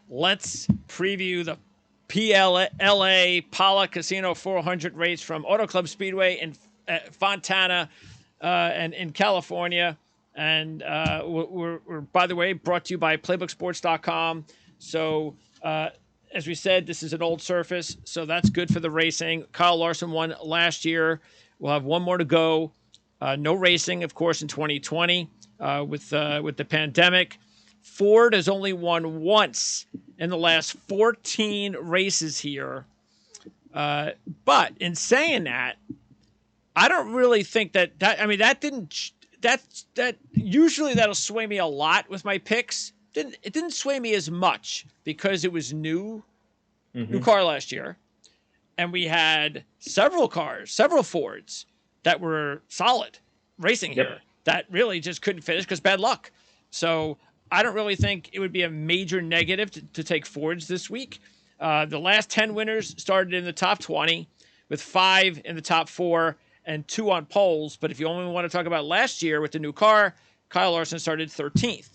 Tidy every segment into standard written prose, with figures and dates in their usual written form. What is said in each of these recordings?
let's preview the PLA Pala Casino 400 race from Auto Club Speedway in Fontana and in California. And we're, by the way, brought to you by playbooksports.com. So, as we said, this is an old surface, so that's good for the racing. Kyle Larson won last year. We'll have one more to go. No racing, of course, in 2020 with the pandemic. Ford has only won once in the last 14 races here. But in saying that, I don't really think that usually that'll sway me a lot with my picks. It didn't sway me as much because it was new car last year. And we had several Fords that were solid racing here that really just couldn't finish because bad luck. So I don't really think it would be a major negative to take Fords this week. The last 10 winners started in the top 20 with 5 in the top 4 and 2 on poles. But if you only want to talk about last year with the new car, Kyle Larson started 13th.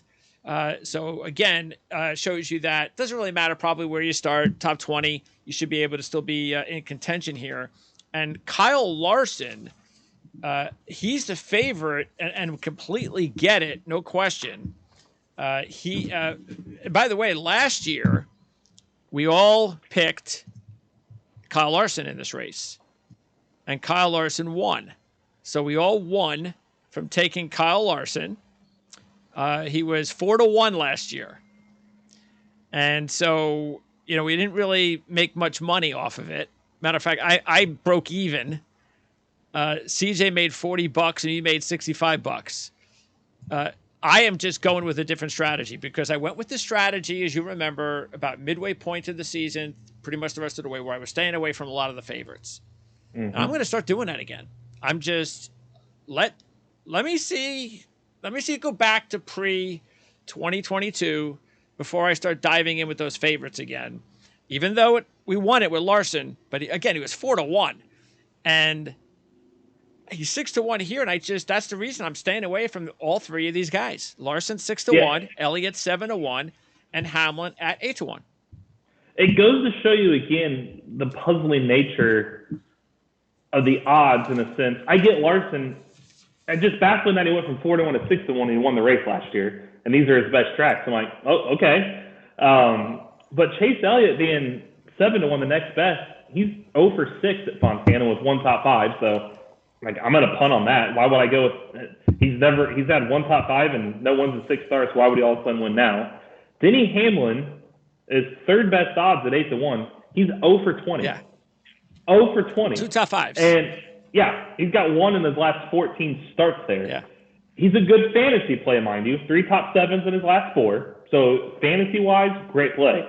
So again, shows you that it doesn't really matter probably where you start, top 20, you should be able to still be in contention here. And Kyle Larson, he's the favorite and completely get it, no question. By the way, last year, we all picked Kyle Larson in this race, and Kyle Larson won. So we all won from taking Kyle Larson. He was 4-1 last year. And so, we didn't really make much money off of it. Matter of fact, I broke even. CJ made $40 and he made $65. I am just going with a different strategy because I went with the strategy, as you remember, about midway point of the season, pretty much the rest of the way, where I was staying away from a lot of the favorites. Mm-hmm. I'm going to start doing that again. I'm just let me see it go back to pre-2022 before I start diving in with those favorites again. Even though we won it with Larson, but he was 4-1, and he's 6-1 here, and that's the reason I'm staying away from all 3 of these guys. Larson 6-1, Elliott 7-1, and Hamlin at 8-1. It goes to show you again the puzzling nature of the odds in a sense. I get Larson. And just baffling that he went from 4-1 to 6-1 and he won the race last year. And these are his best tracks. I'm like, oh, okay. But Chase Elliott being 7-1, the next best, he's 0-6 at Fontana with 1 top 5. So, I'm going to punt on that. Why would I go with – he's had 1 top 5 and no one's a 6-star, so why would he all of a sudden win now? Denny Hamlin is 3rd best odds at 8-1. He's 0-20. Yeah. 0-20. 2 top 5s. And – yeah, he's got 1 in his last 14 starts there. Yeah. He's a good fantasy play, mind you. 3 top 7s in his last 4. So fantasy-wise, great play.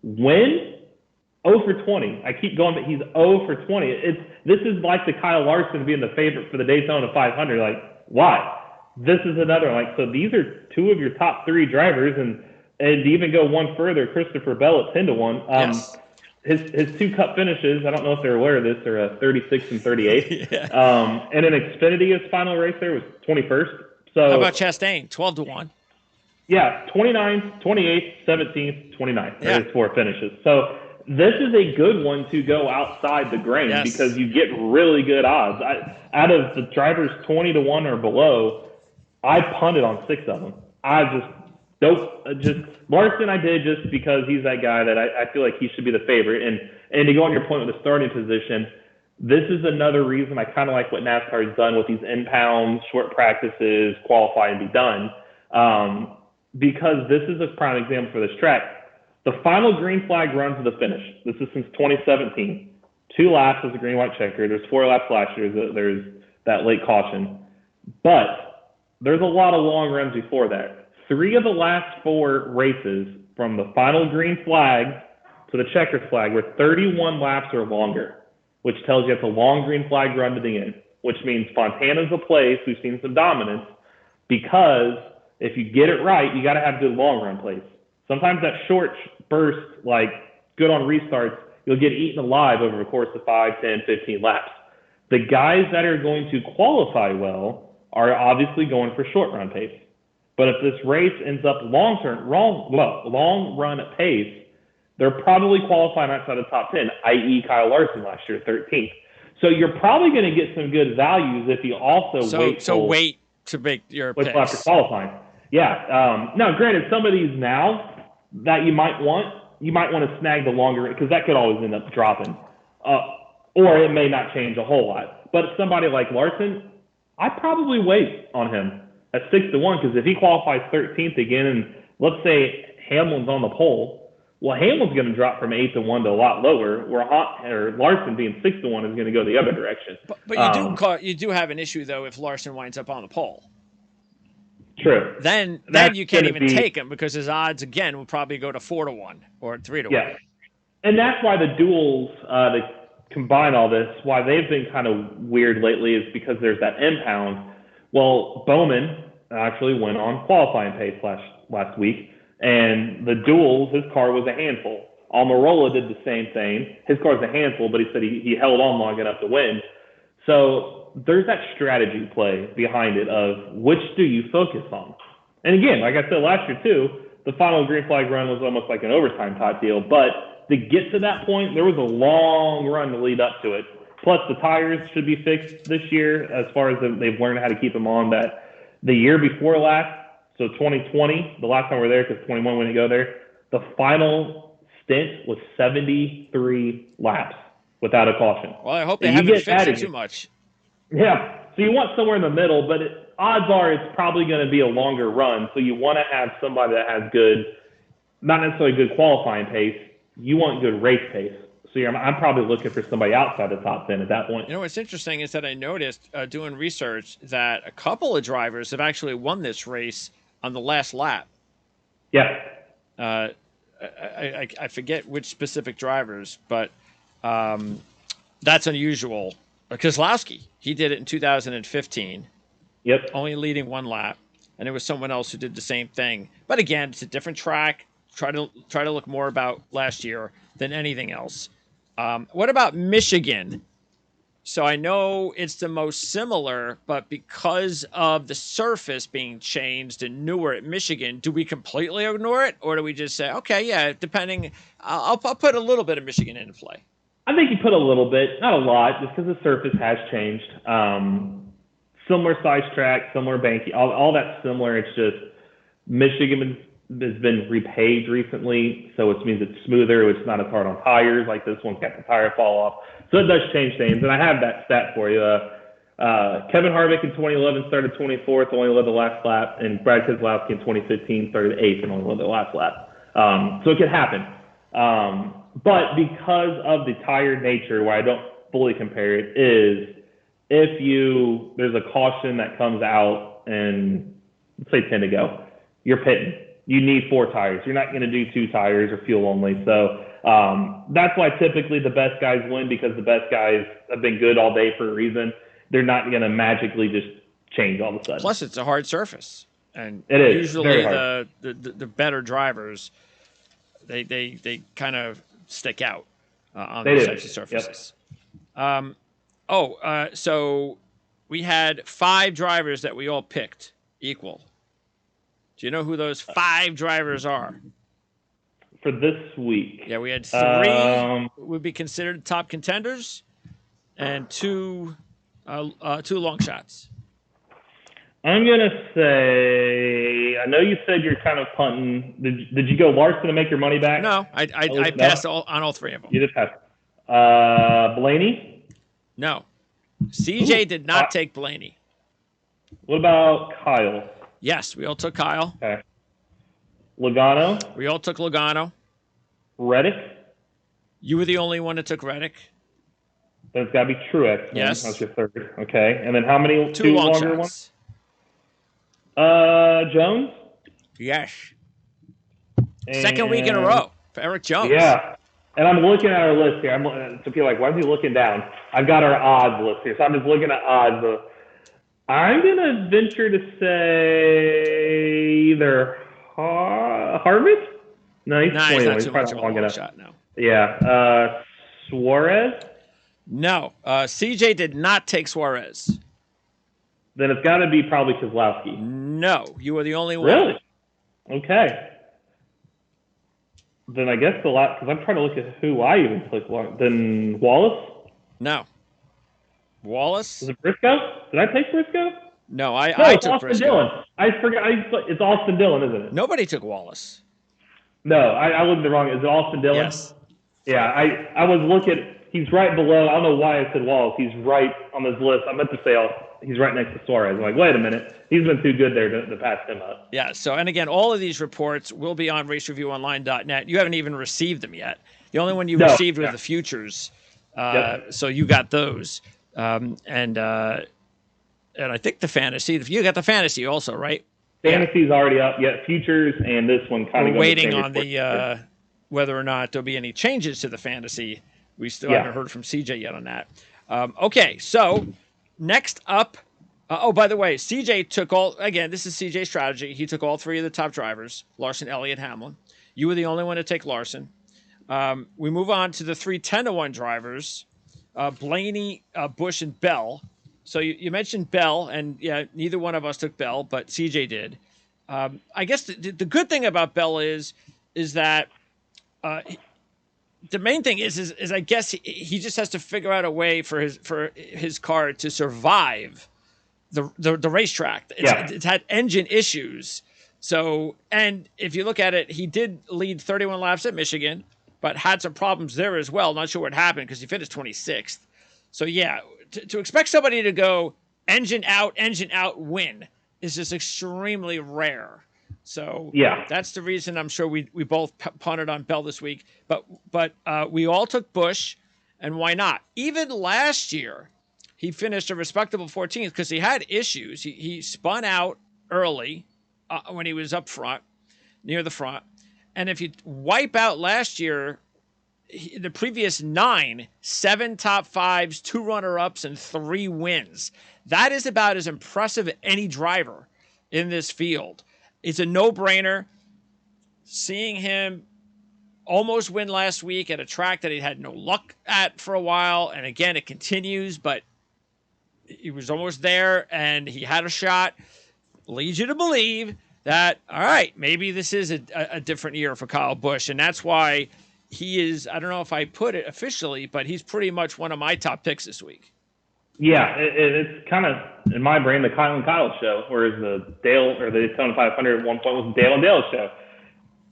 Win? 0-20. I keep going, but he's 0-20. This is like the Kyle Larson being the favorite for the Daytona 500. Like, why? This is another. So these are 2 of your top 3 drivers, and to even go one further, Christopher Bell at 10-1. Yes. His 2 cup finishes, I don't know if they're aware of this, are 36 and 38. Yeah. And in Xfinity, his final race there was 21st. So how about Chastain, 12-1? Yeah, 29th, 28th, 17th, 29th. Yeah. There's 4 finishes. So this is a good one to go outside the grain because you get really good odds. Out of the drivers 20-1 or below, I punted on 6 of them. Larson I did just because he's that guy that I feel like he should be the favorite. And to go on your point with the starting position, this is another reason I kind of like what NASCAR has done with these impounds, short practices, qualify and be done. Because this is a prime example for this track. The final green flag run to the finish. This is since 2017. 2 laps is a green-white checker. There's 4 laps last year. There's that late caution. But there's a lot of long runs before that. 3 of the last 4 races from the final green flag to the checkered flag were 31 laps or longer, which tells you it's a long green flag run to the end, which means Fontana's a place we've seen some dominance because if you get it right, you got to have good long run plays. Sometimes that short burst, good on restarts, you'll get eaten alive over the course of 5, 10, 15 laps. The guys that are going to qualify well are obviously going for short run pace. But if this race ends up long run at pace, they're probably qualifying outside the top 10, i.e. Kyle Larson last year, 13th. So you're probably going to get some good values if you also wait to make your picks. After qualifying. Yeah. Now, granted, some of these now that you might want to snag the longer, because that could always end up dropping. Or it may not change a whole lot. But somebody like Larson, I'd probably wait on him at 6-1, because if he qualifies 13th again, and let's say Hamlin's on the pole, well, Hamlin's going to drop from 8-1 to a lot lower, where Larson being 6-1 is going to go the other direction. But you do have an issue though if Larson winds up on the pole. True. Then you can't even take him, because his odds again will probably go to 4-1 or 3-1. Yeah, and that's why the duels to combine all this, why they've been kind of weird lately, is because there's that impound. Well, Bowman actually went on qualifying pace last week. And the duels, his car was a handful. Almirola did the same thing. His car's a handful, but he said he held on long enough to win. So there's that strategy play behind it of which do you focus on. And again, like I said last year too, the final green flag run was almost like an overtime type deal. But to get to that point, there was a long run to lead up to it. Plus the tires should be fixed this year, as far as they've learned how to keep them on. That the year before last, so 2020, the last time we were there, because 21 we didn't go there, the final stint was 73 laps without a caution. Well, I hope they haven't fixed it too much. Yeah, so you want somewhere in the middle, but odds are it's probably going to be a longer run. So you want to have somebody that has good, not necessarily good qualifying pace. You want good race pace. So I'm probably looking for somebody outside the top 10 at that point. You know, what's interesting is that I noticed doing research that a couple of drivers have actually won this race on the last lap. Yeah. I forget which specific drivers, but that's unusual. Kozlowski, he did it in 2015. Yep. Only leading one lap, and there was someone else who did the same thing. But again, it's a different track. Try to look more about last year than anything else. What about Michigan? So I know it's the most similar, but because of the surface being changed and newer at Michigan, do we completely ignore it, or do we just say, okay, yeah, depending, I'll put a little bit of Michigan into play? I think you put a little bit, not a lot, just because the surface has changed. Similar size track, similar banking, all that's similar. It's just Michigan has been repaved recently, so it means it's smoother. It's not as hard on tires. Like this one's got the tire fall off. So it does change things, and I have that stat for you. Kevin Harvick in 2011 started 24th, only led the last lap, and Brad Keselowski in 2015 started 8th and only led the last lap. So it could happen. But because of the tire nature, where I don't fully compare it, is if there's a caution that comes out and let's say 10 to go, you're pitting. You need 4 tires. You're not going to do 2 tires or fuel only. So that's why typically the best guys win, because the best guys have been good all day for a reason. They're not going to magically just change all of a sudden. Plus, it's a hard surface, and it is usually the better drivers they kind of stick out on these types of surfaces. Yep. So we had 5 drivers that we all picked equal. Do you know who those 5 drivers are? For this week? Yeah, we had 3 would be considered top contenders, and 2 long shots. I'm gonna say, I know you said you're kind of punting. Did you go Larson to make your money back? No, I passed on all 3 of them. You did pass. Blaney? No. CJ did not take Blaney. What about Kyle? Yes, we all took Kyle. Okay. Logano? We all took Logano. Reddick? You were the only one that took Reddick. Then it's got to be Truex. Yes. That's your third. Okay. And then how many? 2 longer shots. Ones? Jones? Yes. Second week in a row for Eric Jones. Yeah. And I'm looking at our list here. So people are like, why is he looking down? I've got our odds list here. So I'm just looking at odds. I'm going to venture to say either Harvick? No, he's 21. He's not he's too much of a long enough. shot now. Yeah. Suarez? No. CJ did not take Suarez. Then it's got to be probably Keselowski. No, you were the only one. Really? Okay. Then I guess because I'm trying to look at who I even took. Then Wallace? No. Wallace? Was it Briscoe? Did I take Briscoe? No, No, I it's took Austin Briscoe. Dillon. I forgot. It's Austin Dillon, isn't it? Nobody took Wallace. No, I looked at the wrong. Is it Austin Dillon? Yes. Yeah, I was looking. He's right below. I don't know why I said Wallace. He's right on this list. I meant to say he's right next to Suarez. I'm like, wait a minute. He's been too good there to pass him up. Yeah. So, and again, all of these reports will be on racereviewonline.net. You haven't even received them yet. The only one you received was the futures. So you got those. And I think the fantasy. You got the fantasy also, right? Fantasy's already up. Yeah, futures and this one kind of. We're waiting on the whether or not there'll be any changes to the fantasy. We still haven't heard from CJ yet on that. Okay, so next up. By the way, CJ took this is CJ's strategy. He took all three of the top drivers: Larson, Elliott, Hamlin. You were the only one to take Larson. We move on to the 3 10-1 drivers: Blaney, Busch, and Bell. So you mentioned Bell, and neither one of us took Bell, but CJ did. I guess the good thing about Bell is that the main thing is I guess he just has to figure out a way for his car to survive the racetrack. It's had engine issues. So, and if you look at it, he did lead 31 laps at Michigan, but had some problems there as well. Not sure what happened because he finished 26th. So to expect somebody to go engine out, win is just extremely rare. So that's the reason I'm sure we both punted on Bell this week. But we all took Busch, and why not? Even last year, he finished a respectable 14th because he had issues. He spun out early when he was up front, near the front. And if you wipe out last year, the previous 7 top fives, 2 runner-ups, and 3 wins. That is about as impressive as any driver in this field. It's a no-brainer. Seeing him almost win last week at a track that he had no luck at for a while, and again, it continues, but he was almost there, and he had a shot. Leads you to believe that, all right, maybe this is a different year for Kyle Busch, and that's why he is, I don't know if I put it officially, but he's pretty much one of my top picks this week. Yeah, it's kind of, in my brain, the Kyle and Kyle show, whereas the Daytona 500 at one point was the Dale and Dale show.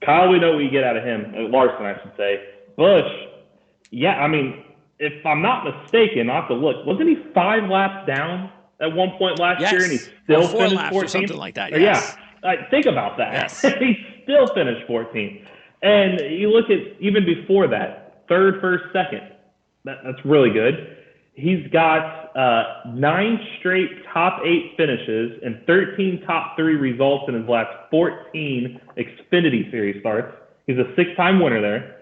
Kyle, we know what we get out of him. Larson, I should say. Busch, I mean, if I'm not mistaken, I'll have to look. Wasn't he 5 laps down at one point last year, and he still finished 14th? Or something like that, yes. Think about that. Yes. He still finished 14th. And you look at even before that, 3rd, 1st, 2nd. That's really good. He's got 9 straight top 8 finishes and 13 top 3 results in his last 14 Xfinity Series starts. He's a 6-time winner there.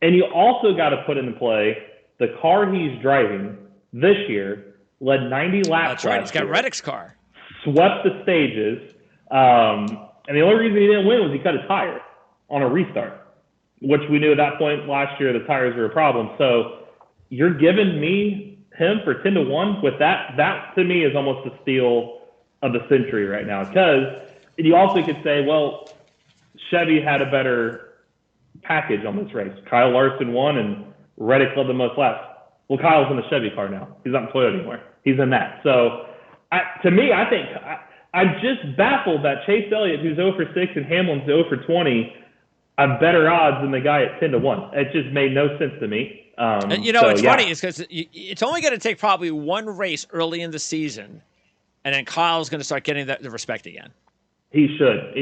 And you also got to put into play the car he's driving this year led 90 laps. That's right. He's got Reddick's car. Swept the stages. And the only reason he didn't win was he cut a tire on a restart, which we knew at that point last year the tires were a problem. So you're giving me him for 10-1 with that. That to me is almost the steal of the century right now. Because you also could say, well, Chevy had a better package on this race. Kyle Larson won and Reddick led the most laps. Well, Kyle's in the Chevy car now. He's not in Toyota anymore. He's in that. So to me, I think I'm just baffled that Chase Elliott, who's 0 for 6 and Hamlin's 0 for 20, have better odds than the guy at 10-1. It just made no sense to me. It's funny is because it's only going to take probably one race early in the season, and then Kyle's going to start getting the respect again. He should.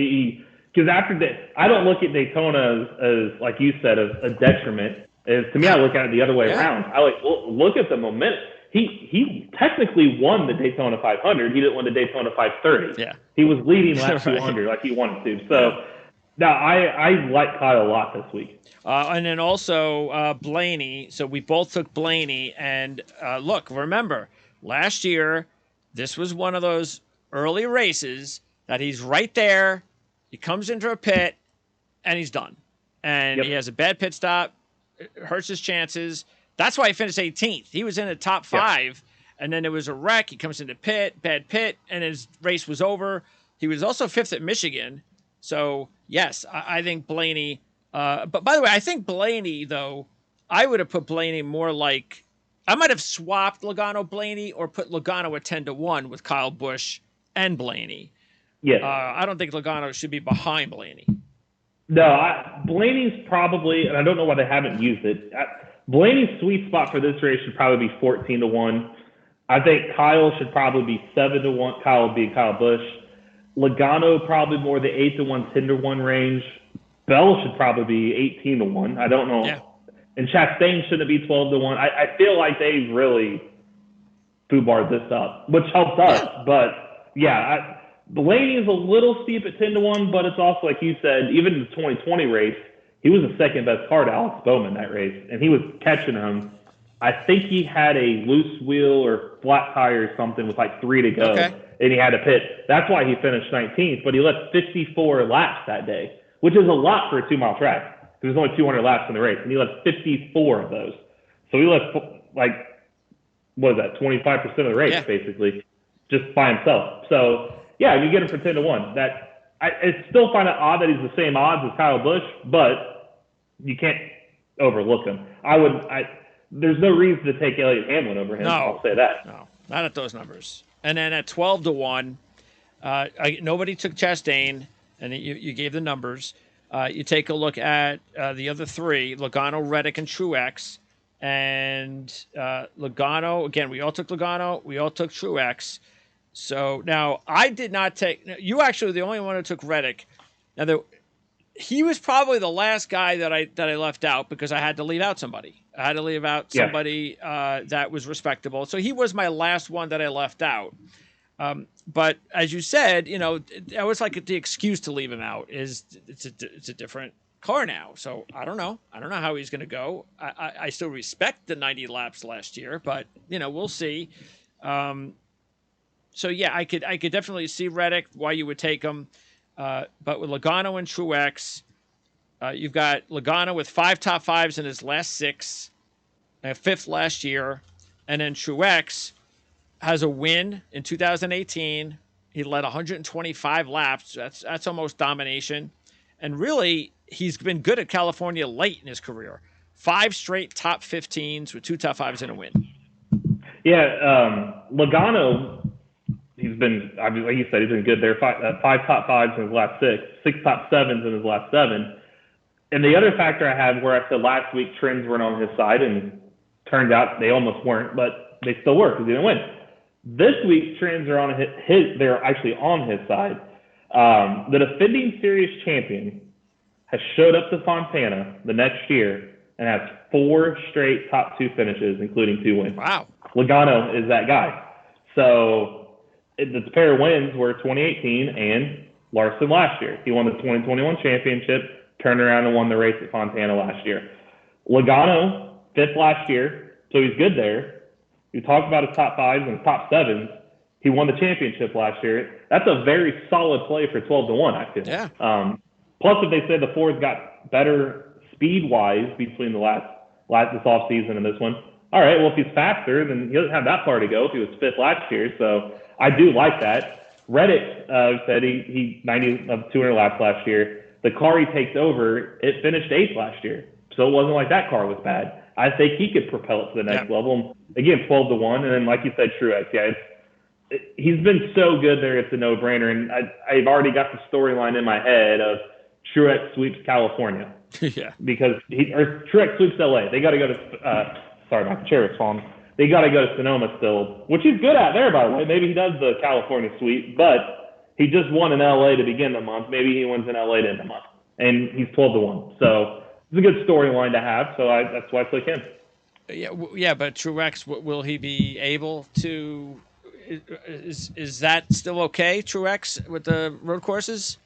Because after that, I don't look at Daytona as like you said, a detriment. To me, I look at it the other way around. I look at the momentum. He technically won the Daytona 500. He didn't win the Daytona 530. Yeah. He was leading lap 200 like he wanted to. So, now I like Kyle a lot this week. And then also Blaney. So we both took Blaney. And look, remember, last year, this was one of those early races that he's right there. He comes into a pit, and he's done. And he has a bad pit stop. It hurts his chances. That's why he finished 18th. He was in the top 5, And then there was a wreck. He comes into bad pit, and his race was over. He was also 5th at Michigan. So, yes, I think Blaney. But by the way, I think Blaney, though, I would have put Blaney more like, I might have swapped Logano Blaney or put Logano at 10-1 with Kyle Busch and Blaney. Yes. I don't think Logano should be behind Blaney. No, Blaney's probably, and I don't know why they haven't used it. Blaney's sweet spot for this race should probably be 14-1. I think Kyle should probably be 7-1. Kyle would be Kyle Busch. Logano probably more the 8-1, 10-1 range. Bell should probably be 18-1. I don't know. Yeah. And Chastain shouldn't be 12-1. I feel like they really foobarred this up, which helps us. Yeah. But yeah, Blaney is a little steep at 10-1, but it's also, like you said, even in the 2020 race, he was the second best car to Alex Bowman that race, and he was catching him. I think he had a loose wheel or flat tire or something with like 3 to go, and he had to pit. That's why he finished 19th, but he led 54 laps that day, which is a lot for a 2-mile track. There was only 200 laps in the race, and he led 54 of those. So he led, like, what is that, 25% of the race, basically, just by himself. So, yeah, you get him for 10-1. I still find it odd that he's the same odds as Kyle Busch, but you can't overlook him. There's no reason to take Elliott Hamlin over him. I'll say that. No, not at those numbers. And then at 12-1, nobody took Chastain, and you gave the numbers. You take a look at the other three, Logano, Reddick, and Truex. And Logano, again, we all took Logano. We all took Truex. So now I did not take – you actually were the only one who took Reddick. Now, he was probably the last guy that I left out because I had to leave out somebody. I had to leave out somebody that was respectable. So he was my last one that I left out. But as you said, that was like the excuse to leave him out is it's a different car now. So I don't know. I don't know how he's going to go. I still respect the 90 laps last year, but we'll see. So yeah, I could definitely see Reddick why you would take him. But with Logano and Truex, you've got Logano with 5 top 5s in his last 6, and a 5th last year, and then Truex has a win in 2018. He led 125 laps. That's almost domination. And really, he's been good at California late in his career. 5 straight top 15s with 2 top 5s and a win. Yeah, Logano, he's been, like you said, he's been good there. 5 top 5s in his last 6 top 7s in his last 7. And the other factor I had where I said last week trends weren't on his side, and turned out they almost weren't, but they still were because he didn't win. This week, trends are on they're actually on his side. The defending series champion has showed up to Fontana the next year and has 4 straight top 2 finishes, including 2 wins. Wow. Logano is that guy. So the pair of wins were 2018 and Larson last year. He won the 2021 championship, turned around and won the race at Fontana last year. Logano, 5th last year, so he's good there. You talked about his top 5s and top 7s. He won the championship last year. That's a very solid play for 12-1, I feel. Yeah. Plus, if they said the Fords got better speed-wise between this offseason and this one, all right, well, if he's faster, then he doesn't have that far to go if he was 5th last year. So I do like that. Reddick said he 90 of 200 laps last year. The car he takes over, it finished 8th last year. So it wasn't like that car was bad. I think he could propel it to the next level. Again, 12-1. And then, like you said, Truex, he's been so good there, it's a no-brainer. And I've already got the storyline in my head of Truex sweeps California. Yeah. Because Truex sweeps LA. They got to go to sorry, my chair is falling. They got to go to Sonoma still, which he's good at there, by the way. Maybe he does the California sweep, but he just won in LA to begin the month. Maybe he wins in LA to end the month. And he's 12-1. So it's a good storyline to have. So that's why I took him. Yeah, but Truex, will he be able to? Is that still okay, Truex, with the road courses?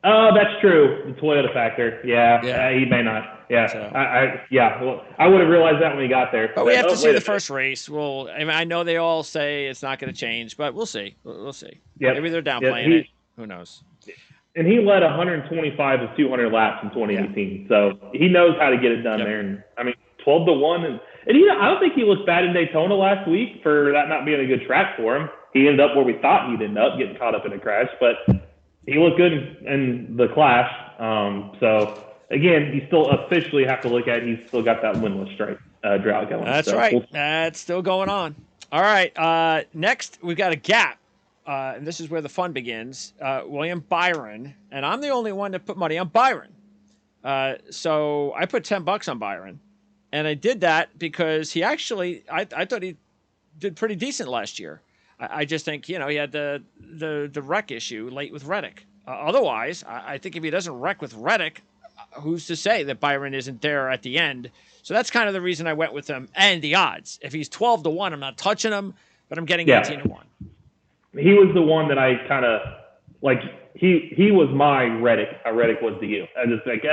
Oh, that's true. The Toyota factor. Yeah. He may not. Yeah. So. Well, I would have realized that when he got there. But we have to see the first race. I know they all say it's not going to change, but we'll see. We'll see. Yep. Maybe they're downplaying it. Who knows? And he led 125 of 200 laps in 2018. So he knows how to get it done there. And 12-1. And I don't think he looked bad in Daytona last week for that not being a good track for him. He ended up where we thought he'd end up, getting caught up in a crash, but he looked good in the Clash. So again, you still officially have to look at he's still got that winless drought going. That's right. That's still going on. All right. Next, we've got a gap. And this is where the fun begins. William Byron. And I'm the only one that put money on Byron. So I put $10 on Byron. And I did that because he actually, I thought he did pretty decent last year. I just think, he had the wreck issue late with Reddick. Otherwise, I think if he doesn't wreck with Reddick, who's to say that Byron isn't there at the end? So that's kind of the reason I went with him. And the odds. If he's 12-1, I'm not touching him, but I'm getting 18-1. He was the one that I kind of, like, he was my Reddick. How Reddick was to you. I just like,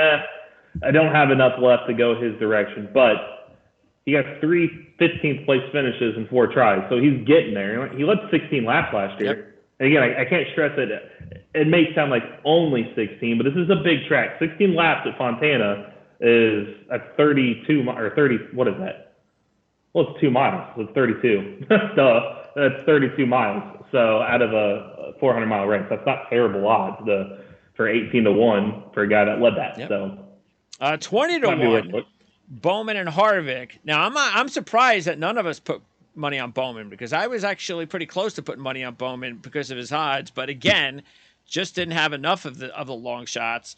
I don't have enough left to go his direction. But he got 3 15th place finishes in 4 tries. So he's getting there. He led 16 laps last year. Yep. And again, I can't stress it. It may sound like only 16, but this is a big track. 16 laps at Fontana is at 32 or 30. What is that? Well, it's 2 miles. So it's 32. Duh. That's 32 miles. So out of a 400-mile race, that's not terrible odds for 18-1 for a guy that led that. Yep. So 20-1. Bowman and Harvick. Now I'm surprised that none of us put money on Bowman because I was actually pretty close to putting money on Bowman because of his odds, but again, just didn't have enough of the long shots.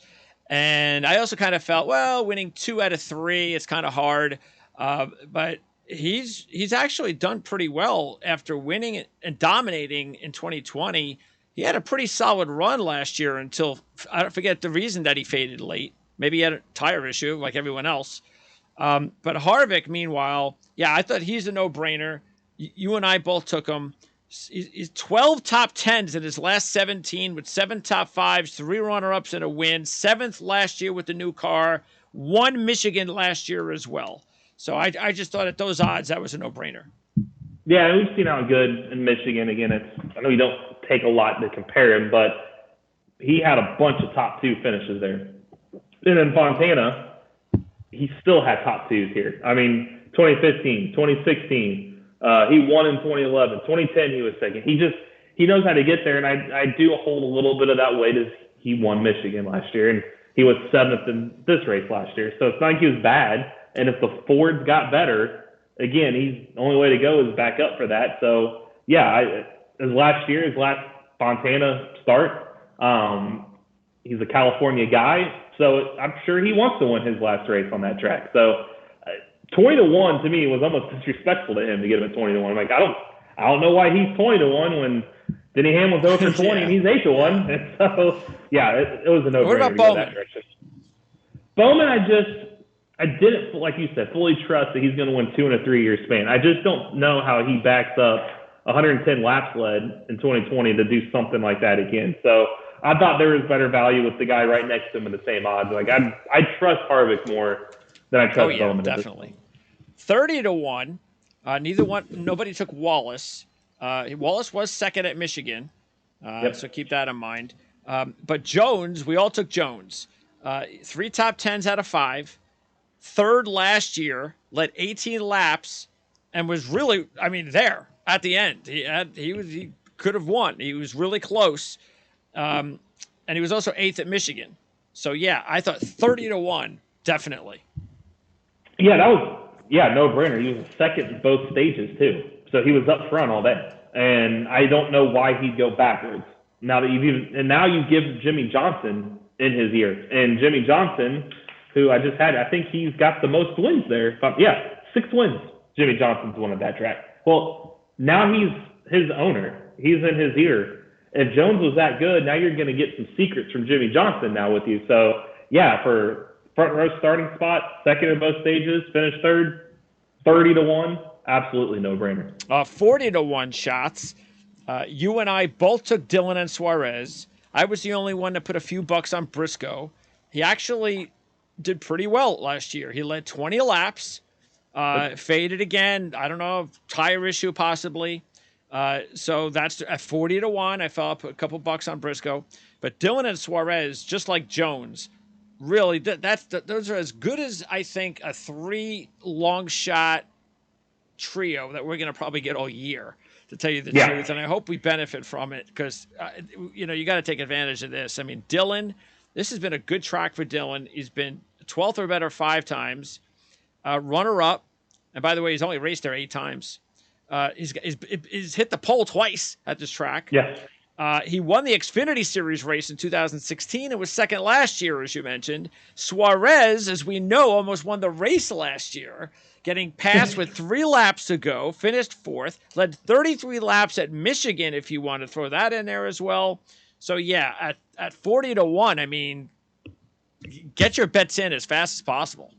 And I also kind of felt, well, winning 2 out of 3, it's kind of hard. But he's actually done pretty well after winning and dominating in 2020. He had a pretty solid run last year until I don't forget the reason that he faded late. Maybe he had a tire issue like everyone else. But Harvick, meanwhile, I thought he's a no-brainer. You and I both took him. He's 12 top 10s in his last 17 with 7 top 5s, 3 runner-ups and a win. 7th last year with the new car. 1 Michigan last year as well. So I just thought at those odds, that was a no-brainer. Yeah, we've seen how good in Michigan. Again, I know you don't take a lot to compare him, but he had a bunch of top 2 finishes there. And in Fontana, he still had top 2s here. I mean, 2015, 2016, he won in 2011, 2010 he was second. He knows how to get there, and I do hold a little bit of that weight as he won Michigan last year, and he was 7th in this race last year. So it's not like he was bad. And if the Fords got better, again, the only way to go is back up for that. So, his last Fontana start, he's a California guy, so I'm sure he wants to win his last race on that track. So 20-1 to me was almost disrespectful to him to get him at 20-1. I'm like, I don't know why he's 20-1 when Denny Hamlin's over 20 and he's 8-1. And so, it was a no-brainer. What about Bowman? Bowman, I didn't, like you said, fully trust that he's going to win 2 in a 3-year span. I just don't know how he backs up 110 laps led in 2020 to do something like that again. So I thought there was better value with the guy right next to him in the same odds. Like I trust Harvick more than I trust Bowman. Definitely. 30-1. Nobody took Wallace. Wallace was second at Michigan, so keep that in mind. But Jones, we all took Jones. 3 top 10s out of 5. 3rd last year, led 18 laps, and was really, there at the end. He could have won. He was really close, and he was also 8th at Michigan. So I thought 30-1 definitely. Yeah, that was no brainer. He was second in both stages too, so he was up front all day. And I don't know why he'd go backwards. Now that you give Jimmy Johnson in his ear, and Jimmy Johnson, who I just had, I think he's got the most wins there. 6 wins. Jimmy Johnson's won at that track. Well, now he's his owner. He's in his ear. If Jones was that good, now you're going to get some secrets from Jimmy Johnson now with you. So, for front row starting spot, second in both stages, finished 3rd, 30-1, absolutely no-brainer. 40-1 shots. You and I both took Dillon and Suarez. I was the only one that put a few bucks on Briscoe. He actually did pretty well last year. He led 20 laps, faded again. I don't know, tire issue possibly. So that's at 40-1. I fell up a couple bucks on Briscoe. But Dillon and Suarez, just like Jones, really, those are as good as I think a 3 long shot trio that we're going to probably get all year, to tell you the truth. And I hope we benefit from it because, you got to take advantage of this. I mean, Dylan, this has been a good track for Dylan. He's been 12th or better 5 times, runner-up. And by the way, he's only raced there 8 times. He's hit the pole twice at this track. Yeah. He won the Xfinity Series race in 2016 and was second last year, as you mentioned. Suarez, as we know, almost won the race last year, getting past with 3 laps to go, finished 4th, led 33 laps at Michigan, if you want to throw that in there as well. So, yeah, at 40-1, I mean, get your bets in as fast as possible.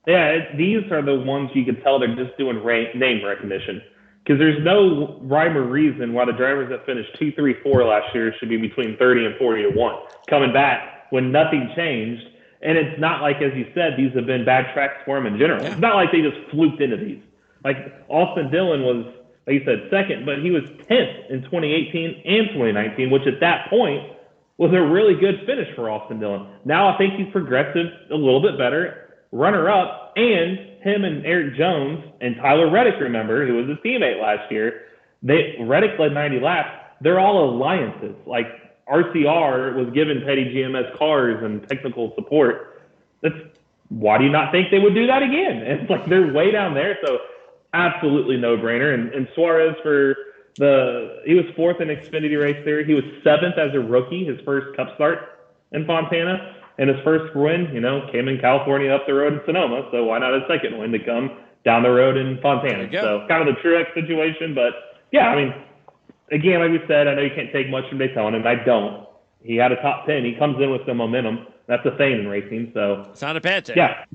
Yeah, these are the ones you can tell they're just doing name recognition. Because there's no rhyme or reason why the drivers that finished 2, 3, 4 last year should be between 30 and 40-1 coming back when nothing changed. And it's not like, as you said, these have been bad tracks for him in general. Yeah. It's not like they just fluked into these. Like Austin Dillon was, like you said, second, but he was 10th in 2018 and 2019, which at that point was a really good finish for Austin Dillon. Now I think he's progressive a little bit better, runner-up, and him and Eric Jones and Tyler Reddick, remember, who was his teammate last year, Reddick led 90 laps. They're all alliances. Like RCR was given Petty GMS cars and technical support. Why do you not think they would do that again? It's like they're way down there, so absolutely no-brainer. And Suarez he was 4th in Xfinity race there. He was 7th as a rookie, his first Cup start in Fontana. And his first win, came in California up the road in Sonoma. So why not a second win to come down the road in Fontana? So kind of the Truex situation. But, yeah, I mean, again, like we said, I know you can't take much from Daytona, and I don't. He had a top 10. He comes in with some momentum. That's a thing in racing. So it's not a bad thing. Yeah.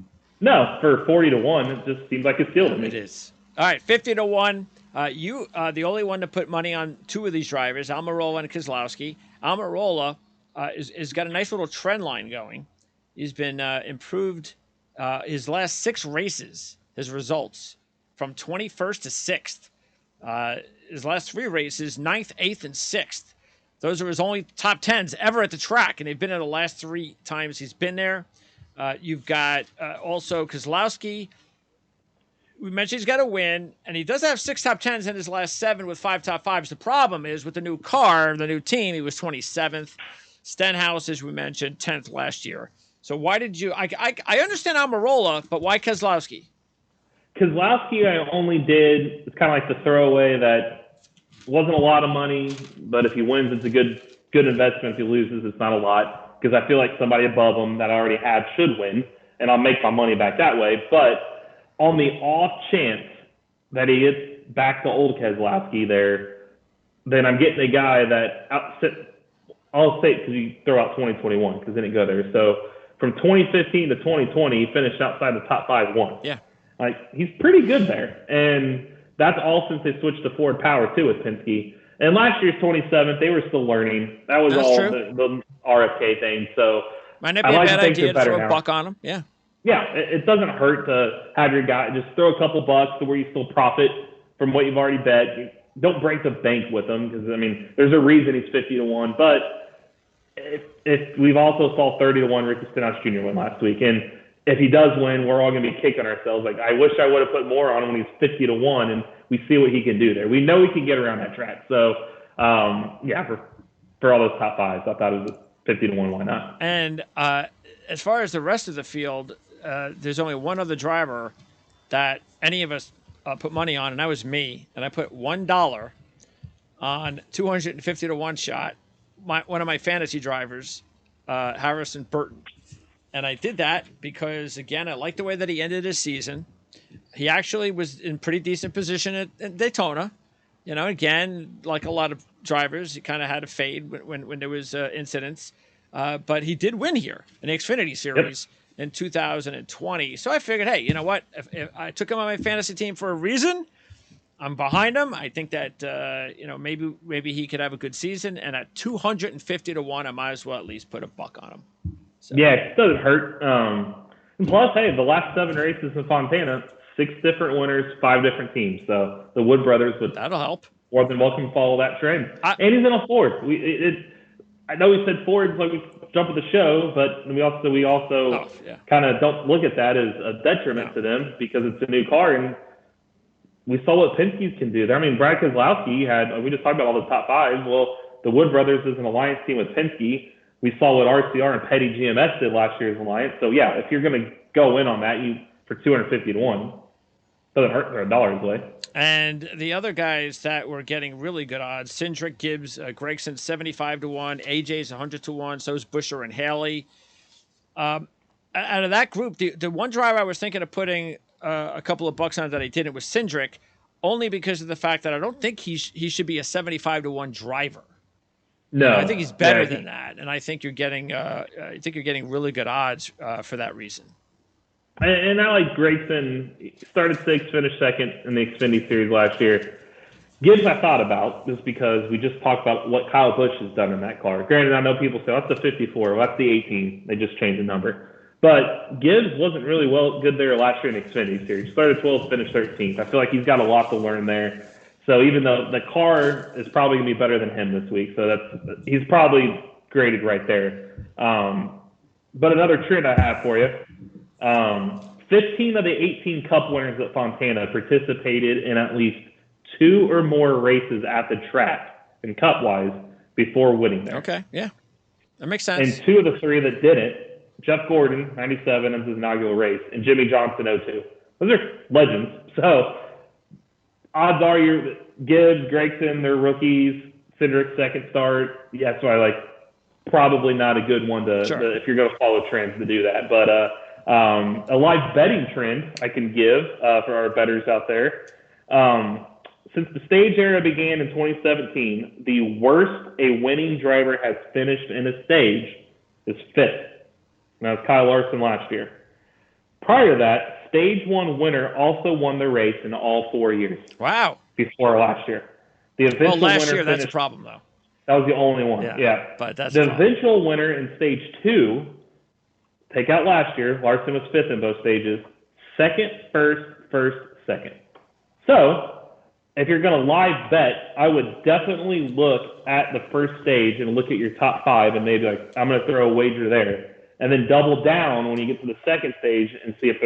No, for 40-1, it just seems like a steal to me. It is. All right, 50-1. You the only one to put money on 2 of these drivers, Almirola and Keselowski. Almirola is got a nice little trend line going. He's been improved his last 6 races, his results, from 21st to 6th. His last 3 races, 9th, 8th, and 6th. Those are his only top 10s ever at the track, and they've been in the last 3 times he's been there. You've got also Keselowski. We mentioned he's got a win, and he does have 6 top 10s in his last 7 with 5 top 5s. The problem is with the new car, the new team, he was 27th. Stenhouse, as we mentioned, 10th last year. So why did you – I understand Almirola, but why Keselowski? Keselowski I only did – it's kind of like the throwaway that wasn't a lot of money, but if he wins, it's a good investment. If he loses, it's not a lot because I feel like somebody above him that I already have should win, and I'll make my money back that way. But on the off chance that he gets back to old Keselowski there, then I'm getting a guy that I'll say it because you throw out 2021 because didn't go there. So from 2015 to 2020, he finished outside the top 5 once. Yeah. Like, he's pretty good there. And that's all since they switched to Ford Power, too, with Penske. And last year's 27th, they were still learning. That's all the RFK thing. So might not be a bad idea to throw a buck on him. Yeah. Yeah, it doesn't hurt to have your guy just throw a couple bucks to where you still profit from what you've already bet. Don't break the bank with him because, I mean, there's a reason he's 50-1. But if we've also saw 30-1 Ricky Stenhouse Jr. win last week. And if he does win, we're all going to be kicking ourselves. Like, I wish I would have put more on him when he's 50-1, and we see what he can do there. We know he can get around that track. So, for all those top 5s, I thought it was 50-1. Why not? And as far as the rest of the field, there's only one other driver that any of us put money on, and that was me. And I put $1 on 250-1 shot. One of my fantasy drivers, Harrison Burton. And I did that because, again, I like the way that he ended his season. He actually was in pretty decent position at Daytona. Again, like a lot of drivers, he kind of had a fade when there was incidents. But he did win here in the Xfinity Series in 2020. So I figured, hey, you know what? If I took him on my fantasy team for a reason. I'm behind him. I think that maybe he could have a good season. And at 250-1, I might as well at least put a buck on him. So. Yeah, it doesn't hurt. And plus, hey, the last 7 races in Fontana, 6 different winners, 5 different teams. So the Wood brothers that'll help. More than welcome to follow that trend. And he's in a Ford. I know we said Ford like we jump at the show, but we also kind of don't look at that as a detriment to them because it's a new car. And we saw what Penske's can do. I mean, Brad Keselowski we just talked about all the top fives. Well, the Wood Brothers is an alliance team with Penske. We saw what RCR and Petty GMS did last year's alliance. So, yeah, if you're going to go in on that, for 250 to 1, doesn't hurt for $1 away. And the other guys that were getting really good odds, Cindric, Gibbs, Gregson, 75 to 1, AJ's 100 to 1, so is Buescher and Haley. Out of that group, the one driver I was thinking of putting a couple of bucks on that I didn't was Cindric, only because of the fact that I don't think he should be a 75 to 1 driver. No, I think he's better than that, and I think you're getting really good odds for that reason. And I like Gregson. He started 6th, finished 2nd in the Xfinity Series last year. Gibbs I thought about just because we just talked about what Kyle Busch has done in that car. Granted, I know people say, that's the 54, well, that's the 18. They just changed the number. But Gibbs wasn't really good there last year in the Xfinity Series. Started 12th, finished 13th. I feel like he's got a lot to learn there. So even though the car is probably going to be better than him this week, so he's probably graded right there. But another trend I have for you, 15 of the 18 Cup winners at Fontana participated in at least 2 or more races at the track, in Cup-wise, before winning there. Okay, yeah. That makes sense. And 2 of the 3 that didn't, Jeff Gordon, 97, in his inaugural race, and Jimmy Johnson, 02. Those are legends. So odds are Gibbs, Gregson, they're rookies. Cindric, second start. Yeah, so probably not a good one if you're going to follow trends to do that. But a live betting trend I can give for our bettors out there. Since the stage era began in 2017, the worst a winning driver has finished in a stage is 5th. That was Kyle Larson last year. Prior to that, stage 1 winner also won the race in all 4 years. Wow. Before last year. The eventual last winner year, that's finished, a problem, though. That was the only one. Yeah. But that's the eventual winner in stage 2, take out last year, Larson was 5th in both stages. 2nd, 1st, 2nd. So, if you're going to live bet, I would definitely look at the first stage and look at your top 5 and maybe I'm going to throw a wager there. And then double down when you get to the second stage and see if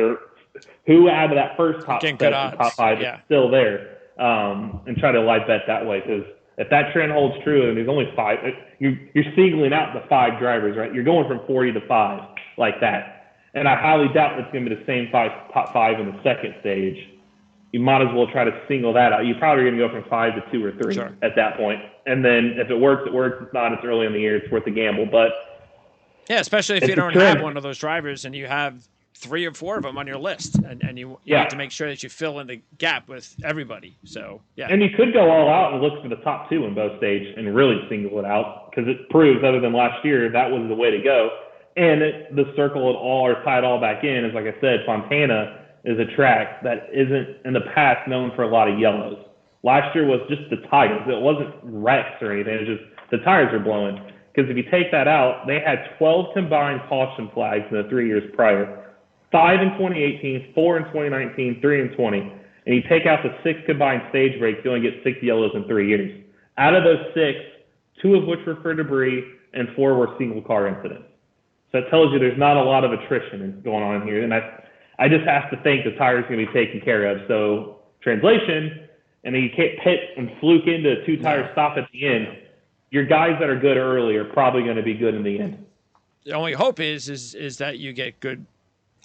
who out of that first top 5 is still there, and try to live bet that way. Because if that trend holds true and there's only 5, you're singling out the 5 drivers, right? You're going from 40 to 5 like that. And I highly doubt it's going to be the same top 5 in the second stage. You might as well try to single that out. You're probably going to go from 5 to 2 or 3 at that point. And then if it works, it works. If not, it's early in the year. It's worth a gamble. But yeah, especially if you don't have one of those drivers and you have 3 or 4 of them on your list, and you need to make sure that you fill in the gap with everybody. So, yeah. And you could go all out and look for the top 2 in both stages and really single it out because it proves, other than last year, that was the way to go. And the circle it all or tie it all back in is, like I said, Fontana is a track that isn't in the past known for a lot of yellows. Last year was just the tires. It wasn't wrecks or anything. It was just the tires were blowing. Because if you take that out, they had 12 combined caution flags in the 3 years prior. 5 in 2018, 4 in 2019, 3 in 20. And you take out the 6 combined stage breaks, you only get 6 yellows in 3 years. Out of those 6, 2 of which were for debris and 4 were single car incidents. So it tells you there's not a lot of attrition going on here. And I just have to think the tire's going to be taken care of. So translation, and then you can't pit and fluke into a 2-tire stop at the end. Your guys that are good early are probably going to be good in the end. The only hope is that you get good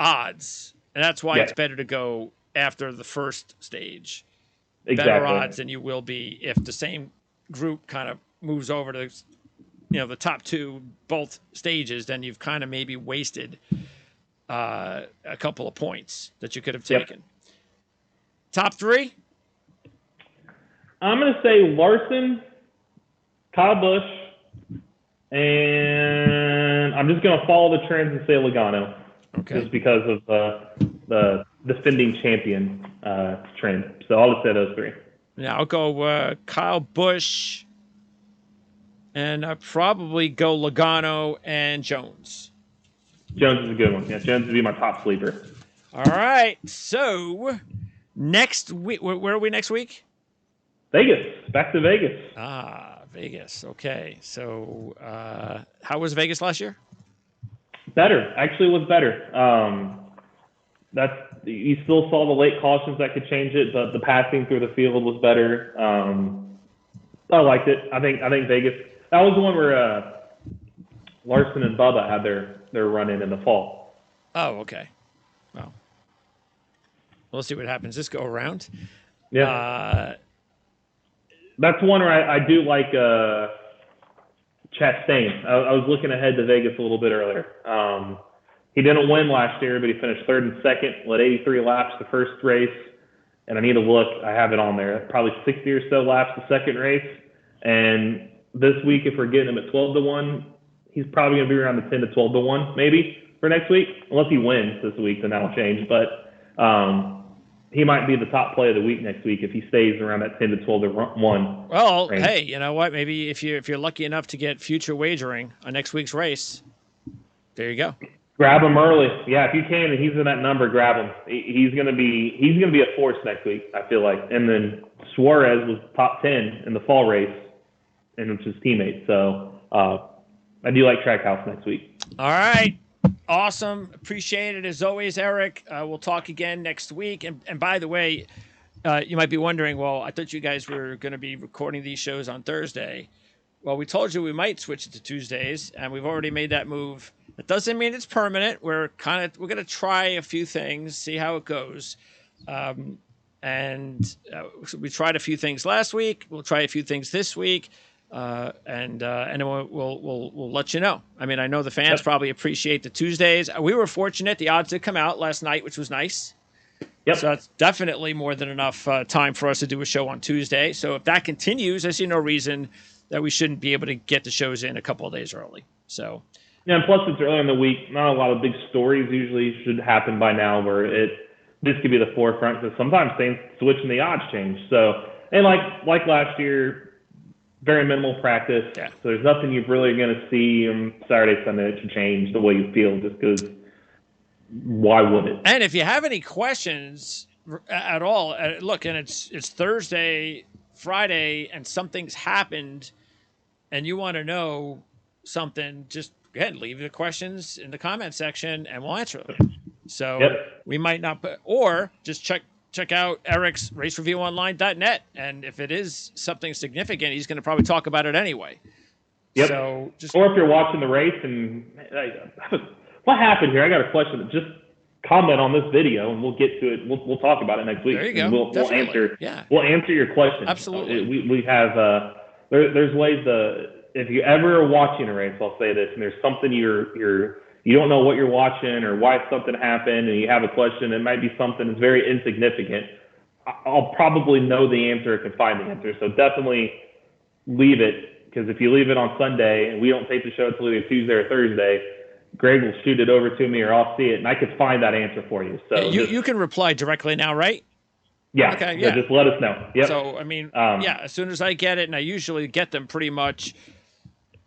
odds, and that's why it's better to go after the first stage. Exactly. Better odds than you will be if the same group kind of moves over to, the top 2 both stages. Then you've kind of maybe wasted a couple of points that you could have taken. Top 3. I'm going to say Larson, Kyle Busch, and I'm just going to follow the trends and say Logano. Okay. Just because of the defending champion trend. So I'll just say those 3. Yeah, I'll go Kyle Busch, and I'll probably go Logano and Jones. Jones is a good one. Yeah, Jones would be my top sleeper. All right. So next week, where are we next week? Vegas. Back to Vegas. Vegas. Okay. So how was Vegas last year? Better. Actually was better. you still saw the late cautions that could change it, but the passing through the field was better. I liked it. I think Vegas. That was the one where Larson and Bubba had their run in the fall. Oh, okay. Well, we'll see what happens this go around. Yeah. That's one where I do like Chastain. I was looking ahead to Vegas a little bit earlier. He didn't win last year, but he finished third and second, led 83 laps the first race. And I need to look. I have it on there. Probably 60 or so laps the second race. And this week, if we're getting him at 12-1, he's probably going to be around the 10 to 12-1 maybe for next week, unless he wins this week. Then that'll change. But he might be the top play of the week next week if he stays around that 10 to 12-1. Well, range. Hey, you know what? Maybe if you're lucky enough to get future wagering on next week's race, there you go. Grab him early. Yeah, if you can, and he's in that number, grab him. He's gonna be a force next week, I feel like. And then Suarez was top 10 in the fall race, and it's his teammate. So I do like Trackhouse next week. All right. Awesome. Appreciate it as always, Eric. We'll talk again next week. And by the way, you might be wondering, well, I thought you guys were going to be recording these shows on Thursday. Well, we told you we might switch it to Tuesdays, and we've already made that move. That doesn't mean it's permanent. We're going to try a few things, see how it goes. So we tried a few things last week. We'll try a few things this week. And then we'll let you know. I mean, I know the fans probably appreciate the Tuesdays. We were fortunate; the odds did come out last night, which was nice. Yep. So that's definitely more than enough time for us to do a show on Tuesday. So if that continues, I see no reason that we shouldn't be able to get the shows in a couple of days early. So. Yeah, and plus it's early in the week. Not a lot of big stories usually should happen by now where this could be the forefront because sometimes things switch and the odds change. So, and like last year, very minimal practice. Yeah. So there's nothing you're really going to see on Saturday, Sunday that should change the way you feel just because why would it? And if you have any questions at all, look, and it's Thursday, Friday, and something's happened and you want to know something, just go ahead and leave the questions in the comment section and we'll answer them. So we might not put, or just check out Eric's racereviewonline.net. And if it is something significant, he's going to probably talk about it anyway. Yep. So or if you're watching the race and what happened here? I got a question. Just comment on this video and we'll get to it. We'll talk about it next week. There you go. We'll answer. Yeah. We'll answer your question. Absolutely. We have there's ways to. If you ever are watching a race, I'll say this, and there's something you don't know what you're watching or why something happened, and you have a question, it might be something that's very insignificant. I'll probably know the answer or can find the answer. So definitely leave it, because if you leave it on Sunday and we don't take the show until either Tuesday or Thursday, Greg will shoot it over to me or I'll see it, and I can find that answer for you. So you can reply directly now, right? Yeah. Okay. Yeah. So just let us know. Yep. So I mean, as soon as I get it, and I usually get them pretty much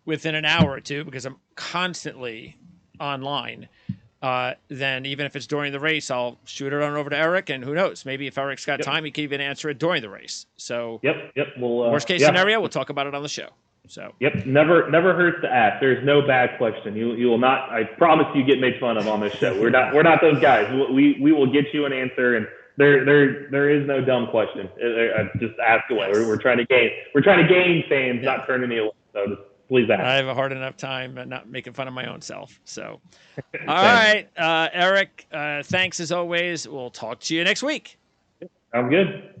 within an hour or two because I'm constantly online. Then even if it's during the race, I'll shoot it on over to Eric, and who knows? Maybe if Eric's got time, he can even answer it during the race. So worst case scenario, we'll talk about it on the show. So never hurts to ask. There's no bad question. You will not. I promise you get made fun of on this show. We're not those guys. We will get you an answer, and there is no dumb question. Just ask away. We're trying to gain fans, not turn any away. So just please ask. I have a hard enough time not making fun of my own self. So, all right, Eric, thanks as always. We'll talk to you next week. Sounds good.